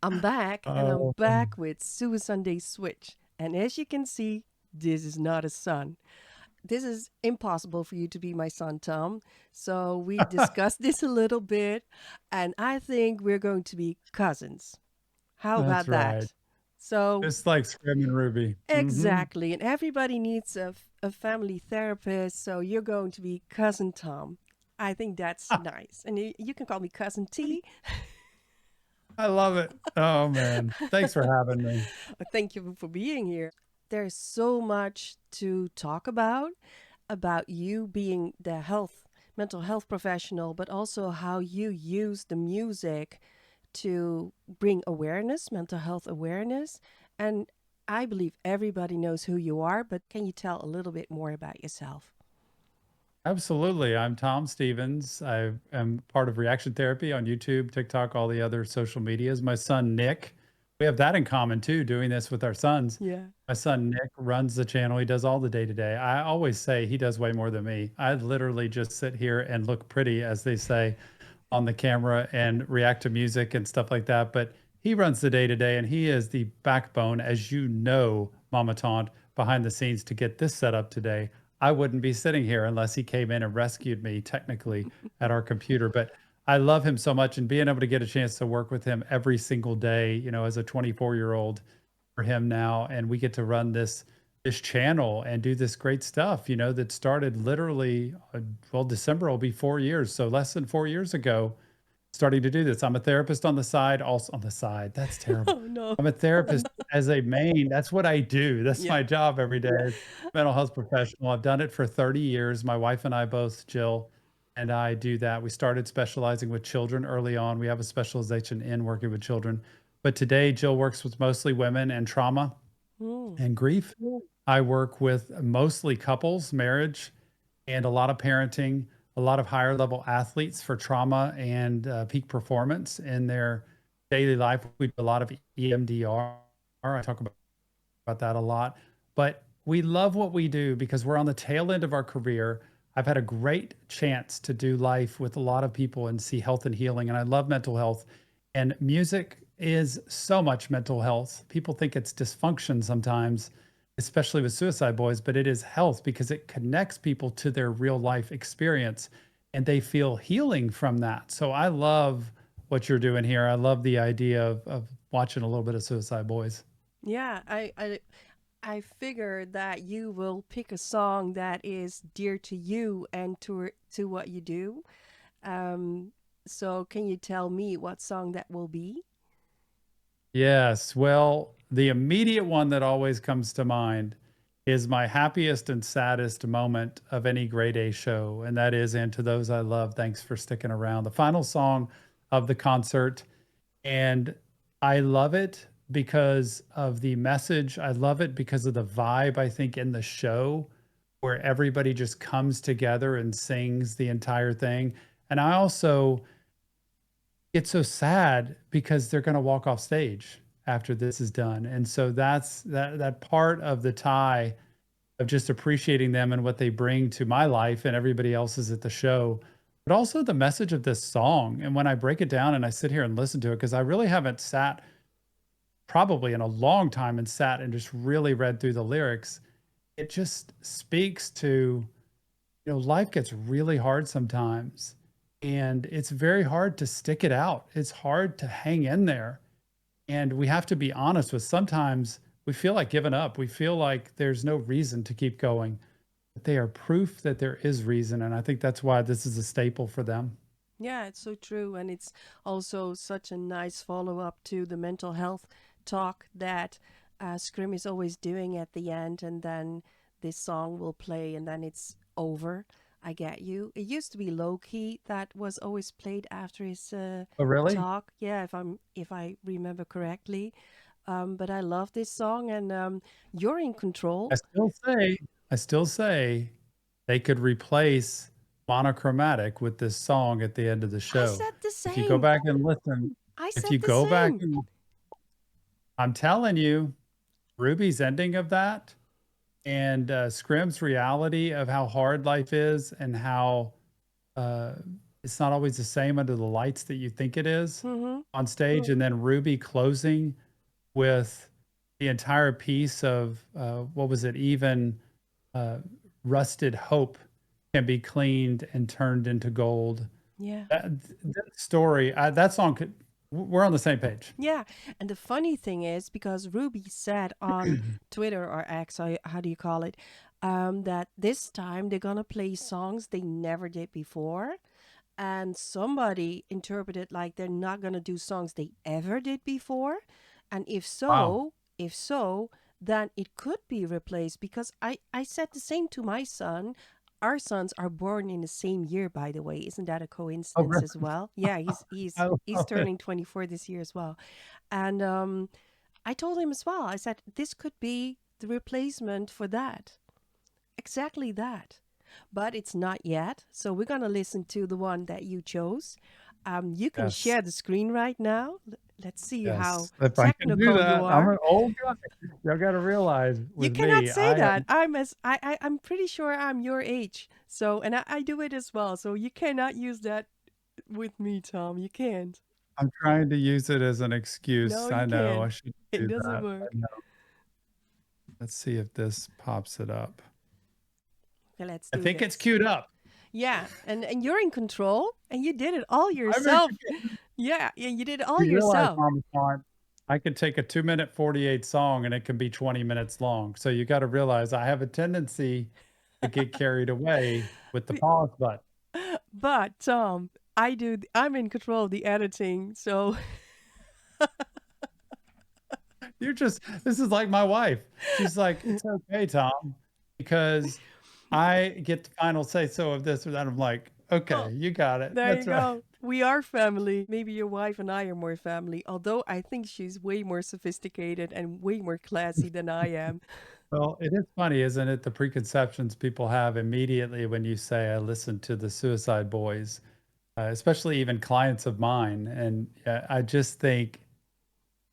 I'm back, and I'm Oh, back with Suisunday Switch. And as you can see, this is not a son. This is impossible for you to be my son, Tom. So we discussed this a little bit, and I think we're going to be cousins. How that's about right. that? So, Just like Scrim and Ruby. exactly. And everybody needs a family therapist. So you're going to be cousin Tom. I think that's nice. And you can call me cousin T. I love it. Oh man. Thanks for having me. Thank you for being here. There's so much to talk about you being the mental health professional, but also how you use the music to bring awareness, mental health awareness. And I believe everybody knows who you are, but can you tell a little bit more about yourself? Absolutely. I'm Tom Stevens. I am part of Reaction Therapy on YouTube, TikTok, all the other social medias. My son, Nick, we have that in common too, doing this with our sons. Yeah. My son, Nick, runs the channel. He does all the day to day. I always say he does way more than me. I literally just sit here and look pretty, as they say, on the camera and react to music and stuff like that. But he runs the day to day and he is the backbone, as you know, MommaTaunT, behind the scenes to get this set up today. I wouldn't be sitting here unless he came in and rescued me technically at our computer. But I love him so much and being able to get a chance to work with him every single day, as a 24-year-old for him now. And we get to run this channel and do this great stuff, that started literally, well, December will be 4 years. So less than 4 years ago, starting to do this. I'm a therapist on the side, also on the side. That's terrible. Oh, no. I'm a therapist as a main. That's what I do. That's Yeah. my job every day as a mental health professional. I've done it for 30 years. My wife and I both, Jill, and I do that. We started specializing with children early on. We have a specialization in working with children. But today, Jill works with mostly women and trauma Mm. and grief. I work with mostly couples, marriage, and a lot of parenting, a lot of higher level athletes for trauma and peak performance in their daily life. We do a lot of EMDR. I talk about that a lot. But we love what we do because we're on the tail end of our career. I've had a great chance to do life with a lot of people and see health and healing. And I love mental health. And music is so much mental health. People think it's dysfunction sometimes, especially with suicide boys, but it is health because it connects people to their real life experience and they feel healing from that. So I love what you're doing here. I love the idea of watching a little bit of Suicide Boys. Yeah, I figured that you will pick a song that is dear to you and to what you do. Um, so can you tell me what song that will be? Yes. Well, the immediate one that always comes to mind is my happiest and saddest moment of any Greyday show. And that is And to Those I Love, Thanks for Sticking Around, the final song of the concert. And I love it because of the message. I love it because of the vibe, I think, in the show where everybody just comes together and sings the entire thing. And I also get so sad because they're going to walk off stage after this is done. And so that's that part of the tie of just appreciating them and what they bring to my life and everybody else's at the show, but also the message of this song. And when I break it down and I sit here and listen to it, because I really haven't sat probably in a long time and sat and just really read through the lyrics, it just speaks to, life gets really hard sometimes. And it's very hard to stick it out. It's hard to hang in there. And we have to be honest with sometimes we feel like giving up. We feel like there's no reason to keep going. But they are proof that there is reason. And I think that's why this is a staple for them. Yeah, it's so true. And it's also such a nice follow up to the mental health talk that Scrim is always doing at the end. And then this song will play and then it's over. I get you. It used to be low key that was always played after his Oh, really? talk. Yeah, if I remember correctly. But I love this song and you're in I control. still say, I still say they could replace monochromatic with this song at the end of the I show. said the If you go same. back and listen, I if said you the go back same. and I'm telling you, Ruby's ending of that and Scrim's reality of how hard life is and how uh, it's not always the same under the lights that you think it is Mm-hmm. on stage, and then Ruby closing with the entire piece of, what was it? Even, uh, rusted hope can be cleaned and turned into gold. Yeah. That story, that song could we're on the same page. Yeah. And the funny thing is, because Ruby said on Twitter or X, how do you call it, that this time they're going to play songs they never did before. And somebody interpreted like they're not going to do songs they ever did before. And Wow. if so, then it could be replaced, because I said the same to my son. Our sons are born in the same year, by the way. Isn't that a Oh, coincidence really? as well? Yeah, I he's love it. turning 24 this year as well. And I told him as well. I said this could be the replacement for that. Exactly that. But it's not yet. So we're going to listen to the one that you chose. You can Yes. share the screen right now. Let's see how Yes, if I can do technical you that. I'm are. an old guy. Y'all gotta realize You with cannot me, say I that. am I'm pretty sure I'm your age. So, and I do it as well. So you cannot use that with me, Tom. You can't. I'm trying to use it as an No, excuse. you I know, I can't. shouldn't It do doesn't that. I work. know. Let's see if this pops it up. Okay, let's I do think it's this. queued up. Yeah, and you're in control, and you did it all I'm in yourself. control. Yeah, yeah, you did it all You realize, yourself. MommaTaunT, I could take a 2-minute 48 song and it can be 20 minutes long. So you gotta realize I have a tendency to get carried away with the Be- pause button. But Tom, I'm in control of the editing, so You're just this is like my wife. She's like, "It's okay, Tom, because I get the final say so of this or that." I'm like, oh, "Okay, you got it. there you That's right." go. We are family. Maybe your wife and I are more family, although I think she's way more sophisticated and way more classy than I am. Well, it is funny, isn't it, the preconceptions people have immediately when you say, "I listen to the Suicide Boys," especially even clients of mine, and, I just think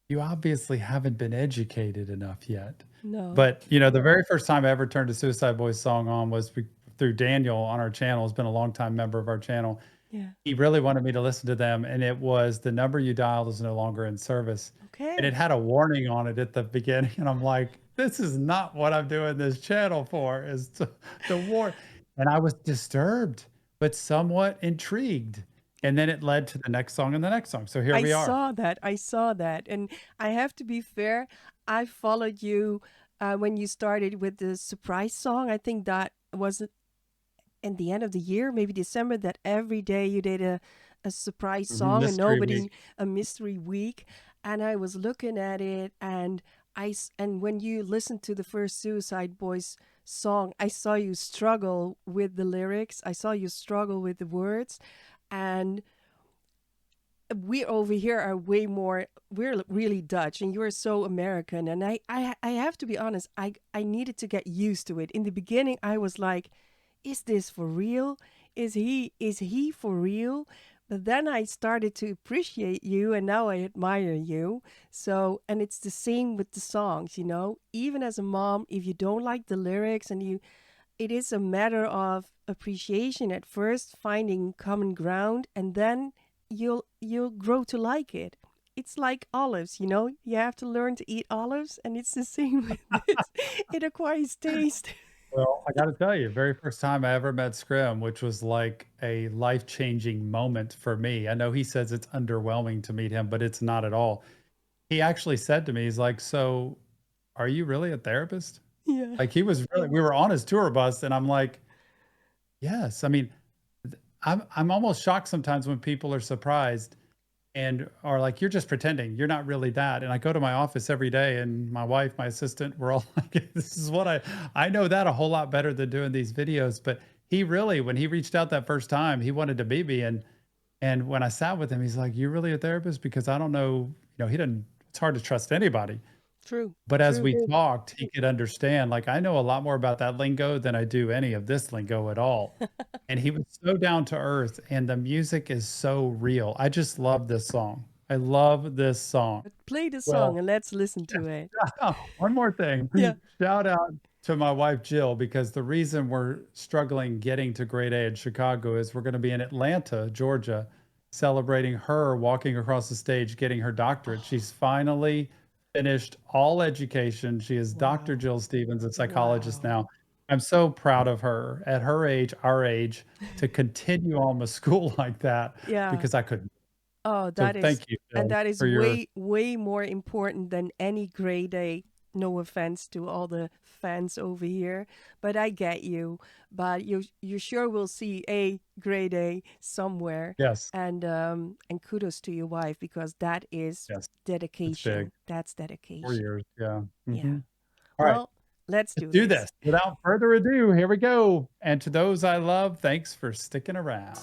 you obviously haven't been educated enough yet. No. But, the very first time I ever turned a Suicide Boys song on was through Daniel on our channel. He's been a longtime member of our channel. Yeah. He really wanted me to listen to them, and it was "The number you dialed is no longer in service," and it Okay. had a warning on it at the beginning, and I'm like, "This is not what I'm doing this channel for, is to warn," and I was disturbed, but somewhat intrigued, and then it led to the next song and the next song, so here I we are. saw that. I saw that. And I have to be fair, I followed you when you started with the surprise song. I think that was in the end of the year, maybe December, that every day you did a surprise Mhm, song and Mystery nobody, Week. a mystery week. And I was looking at it, and and when you listened to the first Suicide Boys song, I saw you struggle with the lyrics. I saw you struggle with the words. And we over here are way more, we're really Dutch, and you're so American. And I have to be honest, I needed to get used to it. In the beginning I was like, is this for real? Is he for real? But then I started to appreciate you, and now I admire you. So, and it's the same with the songs, even as a mom, if you don't like the lyrics, and it is a matter of appreciation at first, finding common ground, and then you'll grow to like it. It's like olives, you have to learn to eat olives, and it's the same with this. It acquires taste. Well, I gotta tell you, very first time I ever met Scrim, which was like a life-changing moment for me. I know he says it's underwhelming to meet him, but it's not at all. He actually said to me, he's like, "So, are you really a therapist?" Yeah. Like, he was really we were on his tour bus, and I'm like, "Yes." I mean, I'm almost shocked sometimes when people are surprised and are like, "You're just pretending. You're not really that." And I go to my office every day, and my wife, my assistant, we're all like, "This is what I know that a whole lot better than doing these videos." But he really, when he reached out that first time, he wanted to meet me, and when I sat with him, he's like, "You really a therapist? Because I don't know." He didn't. It's hard to trust anybody. True. But as True. we talked, he could understand. Like, I know a lot more about that lingo than I do any of this lingo at all. And he was so down to earth, and the music is so real. I just love this song. I love this song. But play the song Well, and let's listen to it. one more thing. Yeah. Shout out. to my wife Jill because the reason we're struggling getting to Greyday in Chicago is we're going to be in Atlanta, Georgia, celebrating her walking across the stage, getting her doctorate. Oh, She's finally finished all education. She is Dr. wow. Jill Stevens, a psychologist Wow. now. I'm so proud of her at her age, our age, to continue on with school like that Yeah. because I couldn't. Oh, So that is, thank you, and Jill, that is for your way, way more important than any gray day. No offense to all the fans over here, but I get you. But you sure will see a gray day somewhere, yes, and kudos to your wife because that is yes, it's big. dedication. That's 4 dedication. years, yeah. Yeah. All right. Well, let's Let's do do this. this. Without further ado, here we go. And to those I love, thanks for sticking around.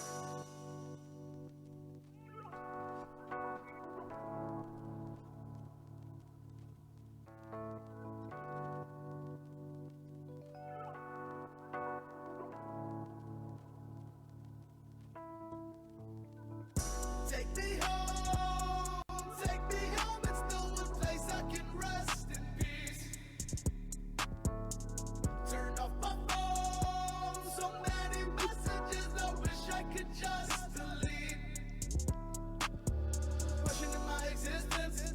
Take me home, take me home. It's the one place I can rest in peace. Turn off my phone, so many messages. I wish I could just delete. Questioning my existence,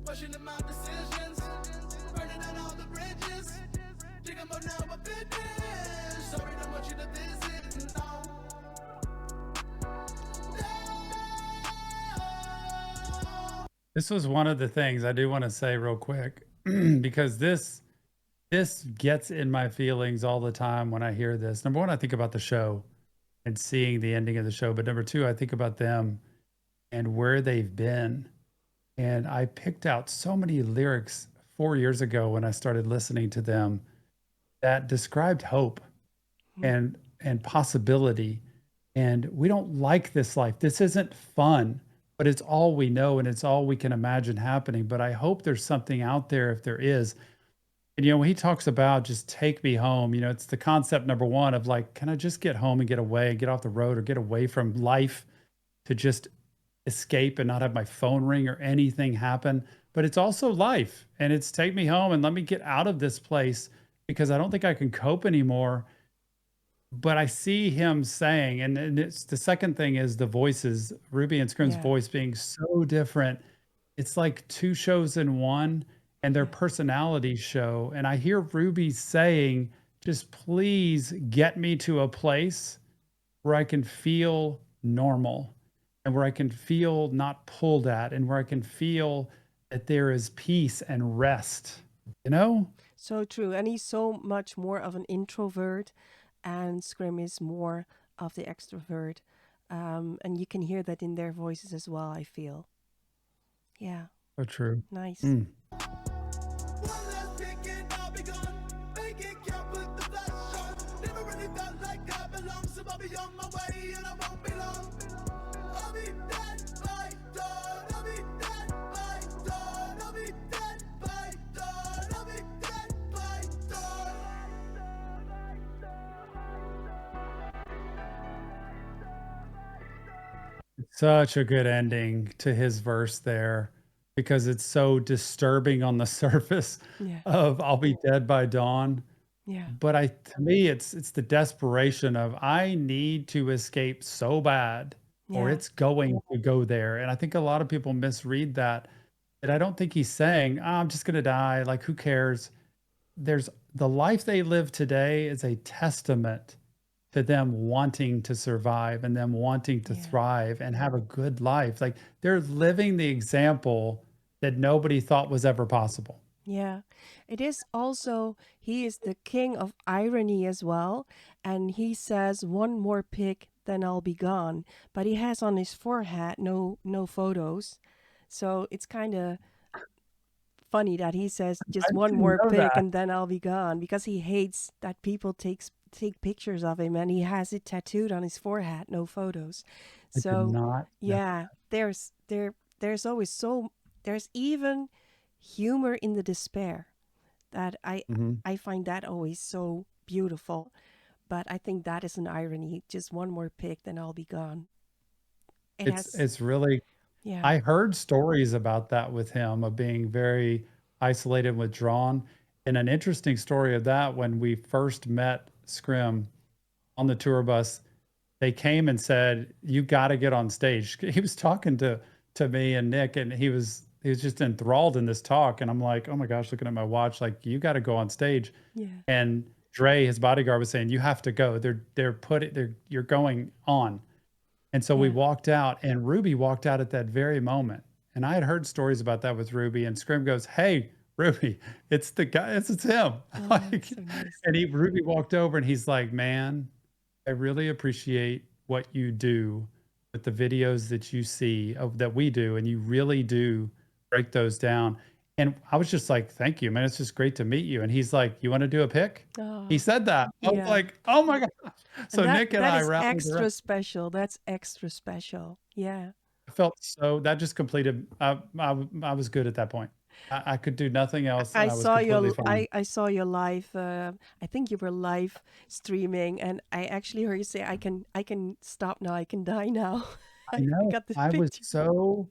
questioning my decisions, burning down all the bridges. Think about now I've been there. Sorry, don't want you to visit. No. This was one of the things I do want to say real quick because this gets in my feelings all the time when I hear this. Number one, I think about the show and seeing the ending of the show. But number two, I think about them and where they've been. And I picked out so many lyrics 4 years ago when I started listening to them that described hope Mm. and possibility. And we don't like this life. This isn't fun, but it's all we know and it's all we can imagine happening. But I hope there's something out there if there is. And when he talks about just take me home, it's the concept number one of like, can I just get home and get away, get off the road or get away from life to just escape and not have my phone ring or anything happen? But it's also life and it's take me home and let me get out of this place because I don't think I can cope anymore. But I see him saying, and it's the second thing is the voices, Ruby and Scrim's Yeah. voice being so different. It's like two shows in one and their Yeah. personalities show. And I hear Ruby saying, just please get me to a place where I can feel normal and where I can feel not pulled at and where I can feel that there is peace and rest, you know? So true. And he's so much more of an introvert, and Scrim is more of the extrovert. And you can hear that in their voices as well, I feel. Yeah, So true. nice. Mm. One last pick and I'll be gone. Make it count, put the flash on. Never really felt like I belong, so I'll be on my way and I won't be long. I'll be dead by dawn. I'll be dead by dawn. I'll be dead by dawn. I'll be dead by dawn. Such a good ending to his verse there because it's so disturbing on the surface Yeah, of I'll be dead by dawn. yeah, But to me it's the desperation of I need to escape so bad or yeah, it's going to go there. And I think a lot of people misread that. And I don't think he's saying, I'm just gonna die. Like who cares? There's the life they live today is a testament to them wanting to survive and them wanting to yeah, thrive and have a good life. Like they're living the example that nobody thought was ever possible. yeah. It is also, he is the king of irony as well. And he says, one more pick, then I'll be gone. But he has on his forehead no photos. So it's kind of funny that he says I just one didn't more know pic that. and then I'll be gone because he hates that people take pictures of him, and he has it tattooed on his forehead, no photos. I did So not know. yeah, there's always there's even humor in the despair that Mhm. I find that always so beautiful. But I think that is an irony. Just one more pic, then I'll be gone. It It's has, it's really yeah, I heard stories about that with him of being very isolated, withdrawn, And an interesting story of that, when we first met Scrim on the tour bus, they came and said, "You got to get on stage." He was talking to me and Nick, and he was just enthralled in this talk. And I'm like, "Oh my gosh!" Looking at my watch, like, "You got to go on stage." Yeah. And Dre, his bodyguard, was saying, "You have to go. You're going on." And so we Yeah. walked out, and Ruby walked out at that very moment. And I had heard stories about that with Ruby, and Scrim goes, "Hey, Ruby, it's the guy, it's him." Oh, Like, that's so nice. and Ruby walked over and he's like, "Man, I really appreciate what you do with the videos that you see of that we do, and you really do break those down." And I was just like, "Thank you, man. It's just great to meet you." And he's like, "You want to do a pick?" He Oh, said that. I was yeah. like, "Oh my gosh." And So Nick and that I is rallied around. extra special. That's extra special. Yeah. I felt so that just completed. I was good at that point. I could do nothing else, I and I was saw completely your fine. I saw your live I think you were live streaming, and I actually heard you say I can stop now, I can die now. I I know. got the I was picture. so.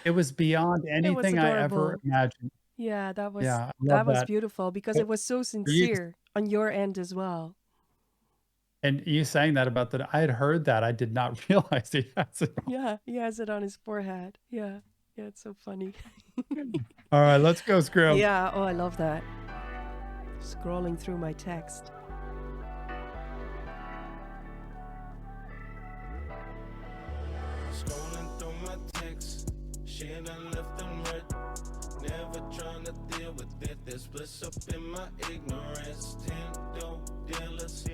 It was beyond It was anything I ever adorable. imagined. Yeah, Yeah, I love that was that. beautiful because But it was so for you, sincere on your end as well. and you saying that about that, I had heard that. I did not realize he has it on. Yeah, he has it on his forehead. Yeah. Yeah, it's so funny. All right, let's go, Scrim. Yeah, oh, I love that. Scrolling through my text. Scrolling through my texts, shit I left them read. Never trying to deal with it. There's bliss up in my ignorance. 10 dope dealers,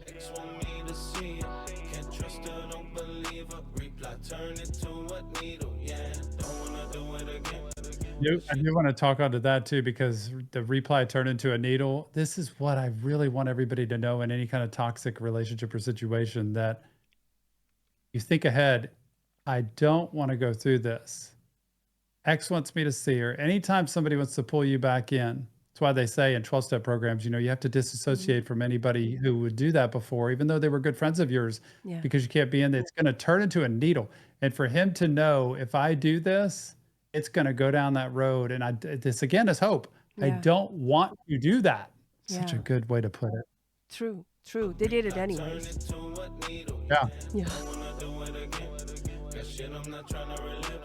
ex want me to see it. Can't trust her, don't believe her. Reply, turn it to a needle. Yeah, don't wanna do it again. I do want to talk onto that too, because the reply turned into a needle. This is what I really want everybody to know in any kind of toxic relationship or situation, that you think ahead. I don't want to go through this. X wants me to see her. Anytime somebody wants to pull you back in, that's why they say in 12-step programs, you have to disassociate from anybody who would do that before, even though they were good friends of yours, Yeah. because you can't be in there. It's going to turn into a needle. And for him to know, if I do this, it's going to go down that road. And this again is hope. I Yeah. don't want to do that. Such a Yeah. good way to put it. True. They did it Turn anyways. it to a needle. Yeah. Yeah. Don't wanna do it again. That shit I'm not trying to relive.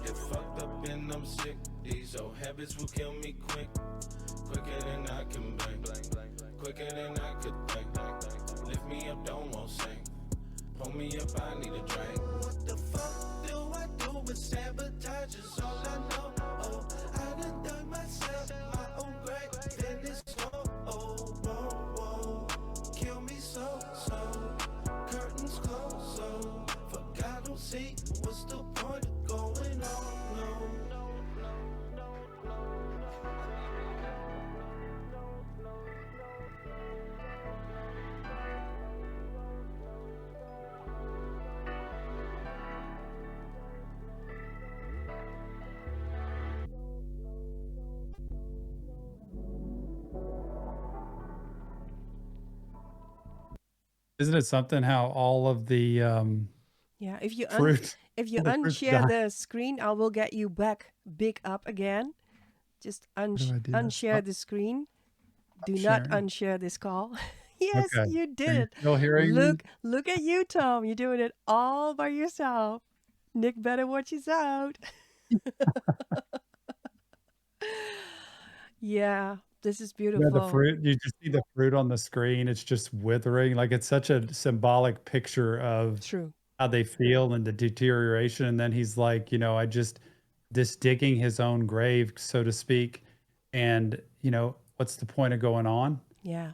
Get fucked up and I'm sick. These old habits will kill me quick. Quicker than I can blink. Quicker than I could think. Lift me up, don't want sing. Pull me up, I need a drink. What the fuck do I do with sabotage is all I know. Oh, I done done myself my own grave. Then it's slow. Oh, whoa, whoa. Kill me so. Curtains closed, so fuck I don't see what's the point of going on. No. Isn't it something how all of the Yeah. If you fruit, all the fruits unshare die? the screen, I will get you back big up again. Just How do I do this? unshare the screen. Do not Sharing. unshare this call. Yes, Okay. you Are did you it. still hearing me? Look at you, Tom. You're doing it all by yourself. Nick better watch his out. Yeah, this is Yeah, the beautiful. fruit, you just see the fruit on the screen. It's just withering. Like, it's such a symbolic picture of True. how they feel and the deterioration. And then he's like, I just this digging his own grave, so to speak. And, what's the point of going on? Yeah.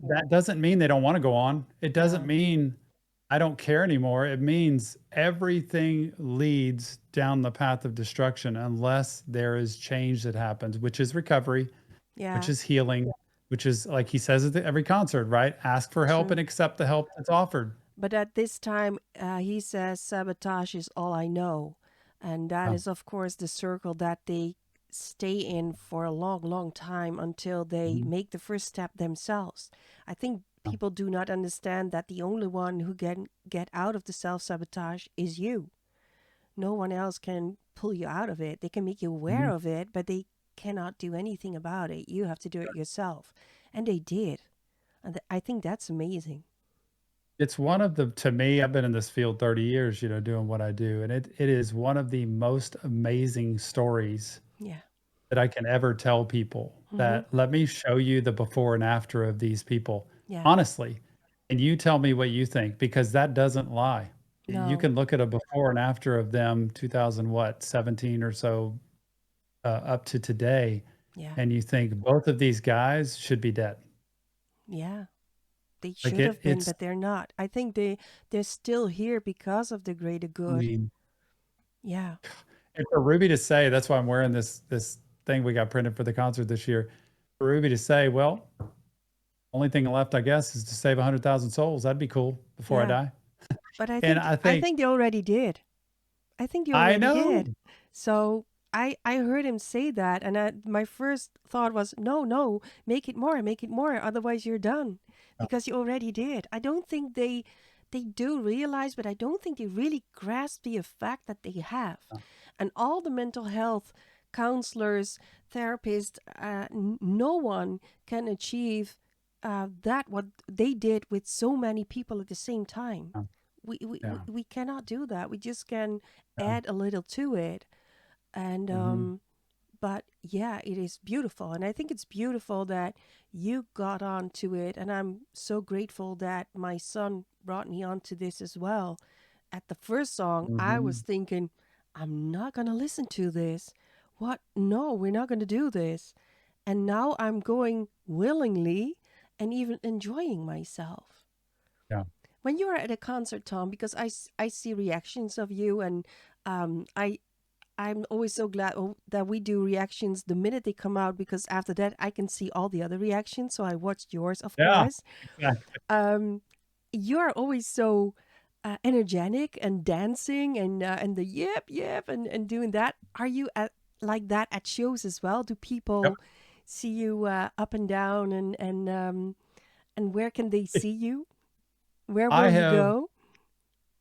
That doesn't mean they don't want to go on. It doesn't No. mean I don't care anymore. It means everything leads down the path of destruction unless there is change that happens, which is recovery, Yeah. which is healing, which is, like he says at every concert, right? Ask for help True. and accept the help that's offered. But at this time, he says sabotage is all I know. And that Oh. is, of course, the circle that they stay in for a long, long time until they make the first step themselves. I think people do not understand that the only one who can get out of the self-sabotage is you. No one else can pull you out of it. They can make you aware of it, but they cannot do anything about it. You have to do it yourself. And they did. And I think that's amazing. It's one of the to me, I've been in this field 30 years, doing what I do, and it is one of the most amazing stories Yeah. that I can ever tell people Mm-hmm. that let me show you the before and after of these people, Yeah. honestly, and you tell me what you think because that doesn't lie. You No. can look at a before and after of them 2000 what, 17 or so, up to today, Yeah. and you think both of these guys should be dead. Yeah. They Like should have been, it's but they're not. I think they're still here because of the greater I good. mean, Yeah. and for Ruby to say, that's why I'm wearing this thing we got printed for the concert this year. For Ruby to say, well, only thing left, I guess, is to save 100,000 souls. That'd be cool before I Yeah. die. But And I think they already did. I think they I already know. did. So I heard him say that, and my first thought was, no, no, make it more, otherwise you're done, Uh, because you already did. I don't think they do realize, but I don't think they really grasp the effect that they have, uh, and all the mental health counselors, therapists, no one can achieve that what they did with so many people at the same time. uh, We, we, we yeah. we cannot do that. We just can Yeah. add a little to it. And Hmm. but yeah, it is beautiful. And I think it's beautiful that you got onto it. And I'm so grateful that my son brought me onto this as well. At the first song, I was Hmm. thinking, I'm not going to listen to this. What? No, we're not going to do this. And now I'm going willingly and even enjoying myself. Yeah. When you are at a concert, Tom, because I see reactions of you, and I'm always so glad that we do reactions the minute they come out, because after that I can see all the other reactions. So I watched yours, of Yeah. course. Exactly. Um, you're always so energetic and dancing and the yep and doing that. Are you like that at shows as well? Do Yep. people see you up and down and where can they see you? Where I will you have go?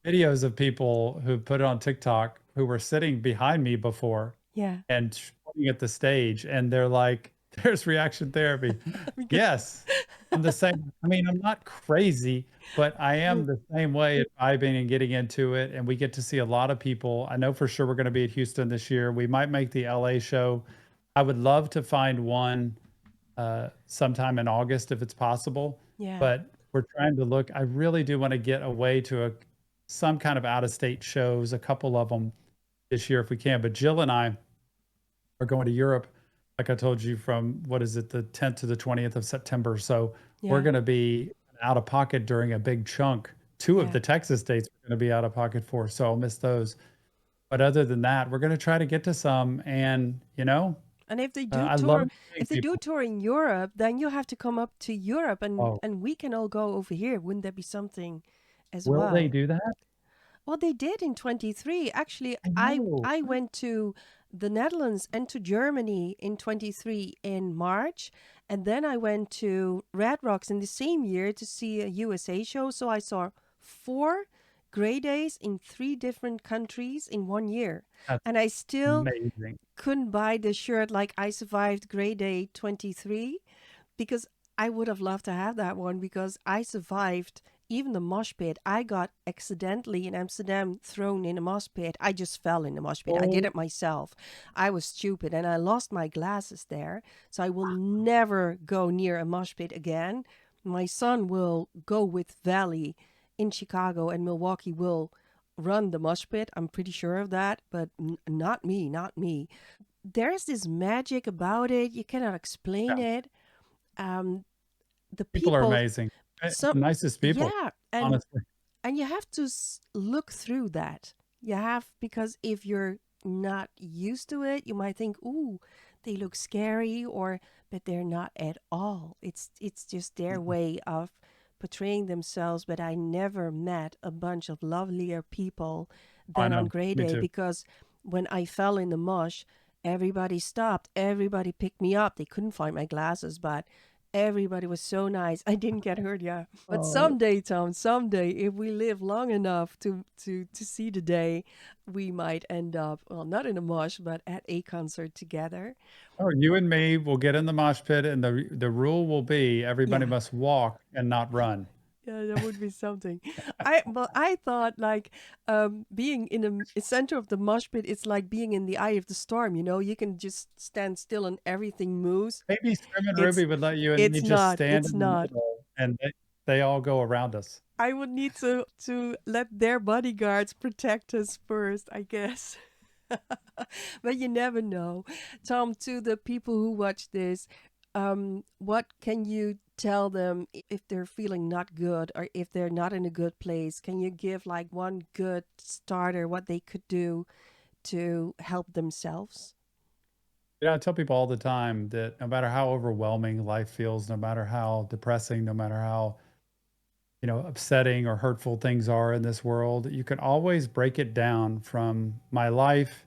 videos of people who put it on TikTok who were sitting behind me before Yeah. and pointing at the stage, and they're like, "There's reaction therapy." Because Yes, I'm the same. I mean, I'm not crazy, but I am the same way at vibing and getting into it. And we get to see a lot of people. I know for sure we're going to be at Houston this year. We might make the LA show. I would love to find one sometime in August if it's possible. yeah. But we're trying to look. I really do want to get away to some kind of out of state shows, a couple of them this year if we can. But Jill and I are going to Europe, like I told you, from what is it, the 10th to the 20th of September. So we're Yeah. going to be out of pocket during a big chunk. Two of Yeah. the Texas states we're going to be out of pocket for, so I'll miss those. But other than that, we're going to try to get to some. And And I love if meeting they do people. tour in Europe, then you have to come up to Europe, Oh, and we can all go over here. Wouldn't that be something as will they well? do that? Well, they did in 23. Actually, I know. I went to the Netherlands and to Germany in 23 in March, and then I went to Red Rocks in the same year to see a USA show. So I saw 4 Greydays in 3 different countries in 1 year. That's And I still amazing. couldn't buy the shirt like I survived Greyday 23, because I would have loved to have that one, because I survived even the mosh pit. I got accidentally in Amsterdam thrown in a mosh pit. I just fell in the mosh pit. I did Oh, it myself. I was stupid and I lost my glasses there. So I will never go near a mosh pit again. My son will go with Valley in Chicago, and Milwaukee will run the mosh pit. I'm pretty sure of that, but not me, not me. There's this magic about it. You cannot explain yeah. it. Um, the People are people, amazing. some, The nicest people, yeah, honestly. and you have to look through that. You have, because if you're not used to it, you might think, "Ooh, they look scary," but they're not at all. It's just their Mhm. way of portraying themselves. But I never met a bunch of lovelier people I than on know. Me Greyday, too. because when I fell in the mush, everybody stopped. Everybody picked me up. They couldn't find my glasses, but Everybody was so nice. I didn't get hurt, yeah. But Oh, someday, Tom, someday, if we live long enough to see the day, we might end up, well, not in a mosh, but at a concert together. oh, you and me will get in the mosh pit, and the rule will be everybody Yeah. must walk and not run. Yeah, that would be something. I thought like being in the center of the mosh pit, it's like being in the eye of the storm. You know, you can just stand still and everything moves. Maybe Scrim and It's Ruby would let you and me it's just not. stand It's in the not. middle, and they all go around us. I would need to let their bodyguards protect us first, I guess. But you never know. Tom, to the people who watch this, what can you tell them if they're feeling not good or if they're not in a good place? Can you give like one good starter what they could do to help themselves? Yeah, I tell people all the time that no matter how overwhelming life feels, no matter how depressing, no matter how, upsetting or hurtful things are in this world, you can always break it down from my life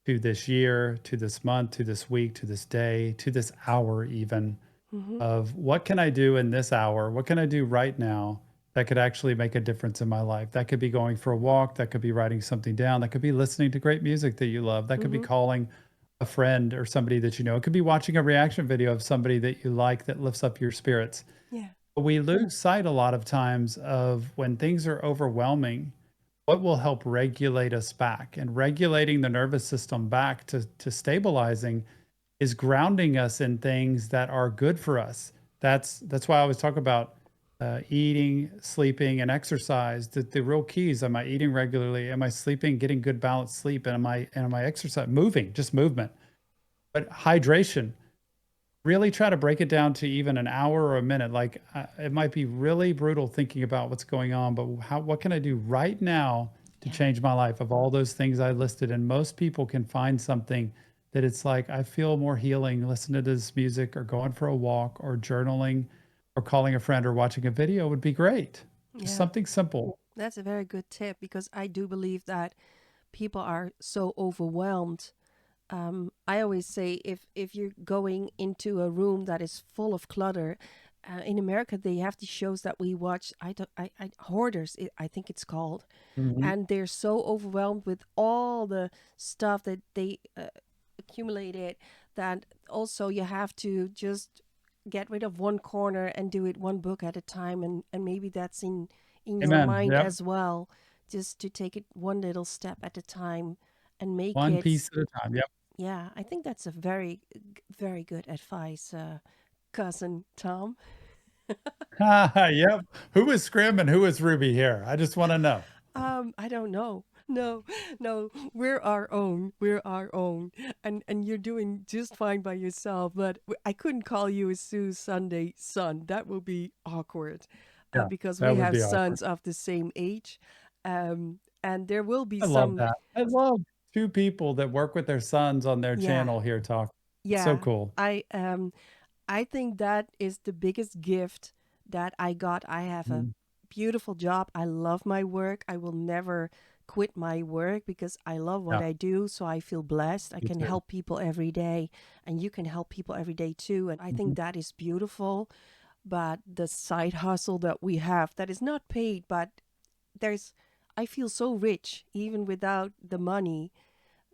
to this year, to this month, to this week, to this day, to this hour, even Mm-hmm. of what can I do in this hour? What can I do right now that could actually make a difference in my life? That could be going for a walk, that could be writing something down, that could be listening to great music that you love, that could be Mm-hmm. calling a friend or somebody that you know. It could be watching a reaction video of somebody that you like that lifts up your spirits. Yeah. But we lose sight a lot of times of when things are overwhelming, what will help regulate us back, and regulating the nervous system back to stabilizing is grounding us in things that are good for us. That's why I always talk about eating, sleeping, and exercise. The real keys: am I eating regularly? Am I sleeping, getting good balanced sleep? And am I exercise, moving, just movement? But hydration. Really try to break it down to even an hour or a minute. Like it might be really brutal thinking about what's going on, but what can I do right now to Yeah. change my life? Of all those things I listed, and most people can find something that it's like I feel more healing listening to this music, or going for a walk, or journaling, or calling a friend, or watching a video would be great. Just Yeah. something simple. That's a very good tip because I do believe that people are so overwhelmed. I always say if you're going into a room that is full of clutter, in America they have these shows that we watch. I don't, I Hoarders, I think it's called, Mhm. and they're so overwhelmed with all the stuff that they accumulated that also you have to just get rid of one corner and do it one book at a time, and maybe that's in your Amen. mind Yep. as well, just to take it one little step at a time and make One it. piece at a time. Yep. Yeah, I think that's a very good advice, cousin Tom. Yep. Who is Scrim and who is Ruby here? I just want to know. I don't know. No, no, we're our own. We're our own, and you're doing just fine by yourself. But I couldn't call you a Sue Sunday son. That would be awkward, Yeah, because we that would have be awkward. sons of the same age, and there will be I love some. that. I love 2 people that work with their sons on their Yeah, channel here talk. It's so yeah. cool. I think that is the biggest gift that I got. I have a Mhm. beautiful job. I love my work. I will never quit my work because I love what Yeah, I do. So I feel blessed. I me can too. help people every day, and you can help people every day too. And I Mhm. think that is beautiful. But the side hustle that we have that is not paid, but there's, I feel so rich even without the money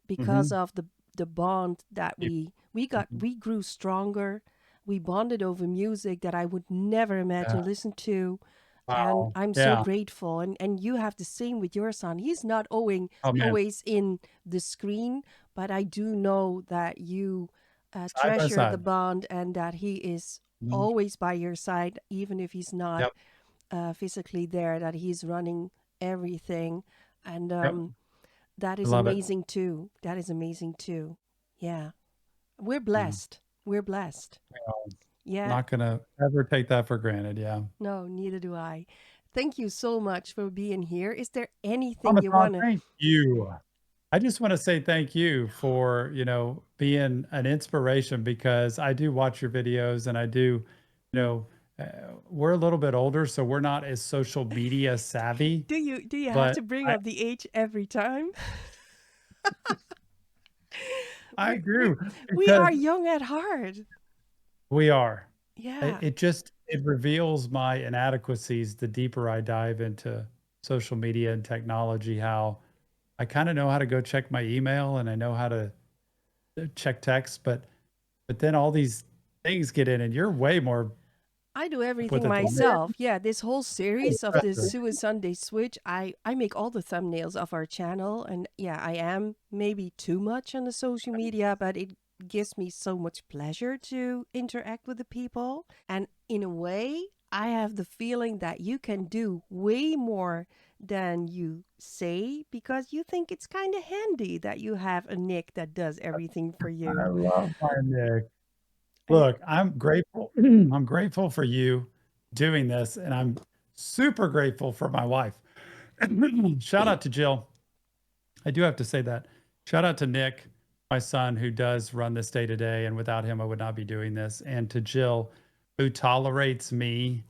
because Mhm. of the bond that Yeah. Mhm. we grew stronger. We bonded over music that I would never Yeah. imagine listen to, and Wow. I'm so Yeah. grateful. And you have the same with your son. He's not Oh, man. always in the screen, but I do know that you Side by treasure the side. bond and that he is Mhm. always by your side, even if he's not Yep. physically there. That he's running everything, and Yep. that I is love it. amazing too. That is amazing too. Yeah. We're Yeah. blessed. We're blessed. Well, Yeah. not gonna ever take that for granted, yeah. No, neither do I. Thank you so much for being here. Is there anything you MommaTaunT, want to? thank you. I just wanna say thank you for, being an inspiration, because I do watch your videos, and I do, you know, we're a little bit older, so we're not as social media savvy, Do you have but to bring I up the age every time? I we we do, we because are young at heart. we are. Yeah. It reveals my inadequacies the deeper I dive into social media and technology, how I kind of know how to go check my email and I know how to check text, but then all these things get in and you're way more I do with everything it than me. myself. Yeah, this whole series of the Impressive. Sue Sunday Switch, I make all the thumbnails of our channel, and yeah, I am maybe too much on the social media, but it gives me so much pleasure to interact with the people. And in a way, I have the feeling that you can do way more than you say because you think it's kind of handy that you have a Nick that does everything for I you. love my Nick. And Look, I'm grateful. I'm grateful for you doing this, and I'm super grateful for my wife. Shout out to Jill. I do have to say that. Shout out to Nick, my son, who does run this day to day, and without him, I would not be doing this. And to Jill, who tolerates me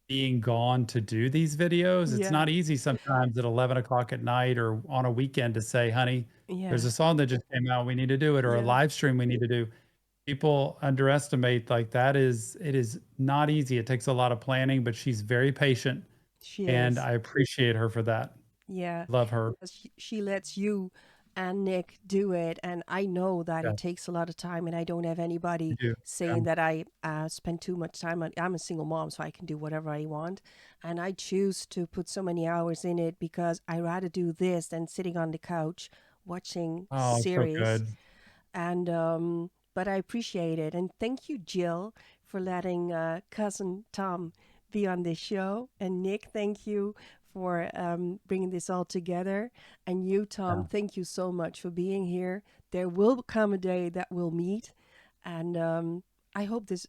being gone to do these videos. It's yeah, not easy sometimes at 11 o'clock at night or on a weekend to say, honey, there's yeah, a song that just came out. We need to do it, or a yeah, live stream we need to do. People underestimate like that is it is not easy. It takes a lot of planning, but she's very patient she and is. I appreciate her for that. Yeah, Love her. she lets you and Nick do it, and I know that it Yes, takes a lot of time, and I don't have you anybody do. saying that I spend too much time on. I'm a single mom, so I can do whatever I want, and I choose to put so many hours in it because I rather do this than sitting on the couch watching Oh, it's so series. good. And but I appreciate it, and thank you, Jill, for letting cousin Tom be on this show, and Nick, thank you for bringing this all together, and you, Tom, Yeah. thank you so much for being here. There will come a day that we'll meet, and I hope this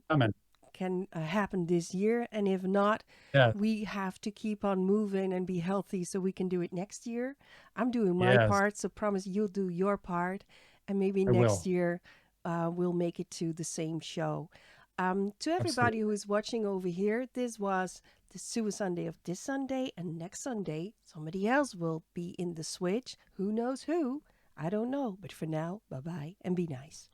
Coming. can happen this year, and if not, Yes. we have to keep on moving and be healthy so we can do it next year. I'm doing my Yes, part, so promise you'll do your part, and maybe I next will. year we'll make it to the same show. To everybody Absolutely. who is watching over here, this was the Sue Sunday of this Sunday, and next Sunday somebody else will be in the switch. Who knows who? I don't know, but for now, bye bye and be nice.